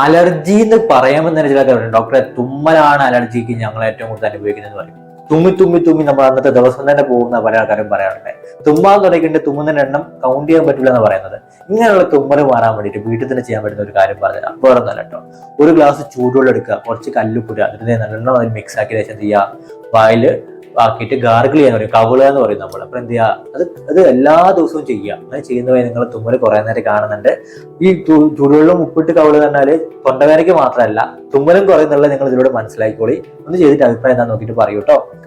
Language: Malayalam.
അലർജി എന്ന് പറയാമെന്ന് തന്നെ ചില കാര്യമുണ്ട്. ഡോക്ടറെ, തുമ്മലാണ് അലർജിക്ക് ഞങ്ങൾ ഏറ്റവും കൂടുതൽ അനുഭവിക്കുന്നത് പറയും. തുമ്മി തുമ്മി തുമ്മി നമ്മൾ അന്നത്തെ ദിവസം തന്നെ പോകുന്ന പല ആൾക്കാരും പറയാറുണ്ട്. തുമ്മാൻ തുടങ്ങിയിട്ട് തുമ്മുന്നതിന്റെ എണ്ണം കൗണ്ട് ചെയ്യാൻ പറ്റില്ല എന്ന് പറയുന്നത്. ഇങ്ങനെയുള്ള തുമ്മൽ മാറാൻ വേണ്ടിയിട്ട് വീട്ടിൽ തന്നെ ചെയ്യാൻ പറ്റുന്ന ഒരു കാര്യം പറഞ്ഞുതരാം. വേറെ ഒന്നല്ല കേട്ടോ. ഒരു ഗ്ലാസ് ചൂടുവെള്ളം എടുക്കുക, കുറച്ച് കല്ലുപ്പിടുക, എന്നിട്ട് നല്ലോണം അതിൽ മിക്സ് ആക്കിയ ശേഷം എന്ത് ചെയ്യുക, വായിൽ ആക്കിയിട്ട് ഗാർഗിൾ ചെയ്യാൻ പറയും, കവിളുക എന്ന് പറയും നമ്മൾ. അപ്പൊ എന്ത് ചെയ്യുക, അത് എല്ലാ ദിവസവും ചെയ്യുക. അങ്ങനെ ചെയ്യുന്നവരെ നിങ്ങൾ തുമ്മൽ കുറെ നേരം കാണുന്നുണ്ട്. ഈ ചൂടുവെള്ളം ഉപ്പിട്ട് കവിളുക പറഞ്ഞാല് തൊണ്ടവേദനയ്ക്ക് മാത്രമല്ല തുമ്മലും കുറയുന്നുള്ള നിങ്ങൾ ഇതിലൂടെ മനസ്സിലാക്കിക്കോളി. ഒന്ന് ചെയ്തിട്ട് അഭിപ്രായം എന്താ നോക്കിയിട്ട് പറയൂ കേട്ടോ.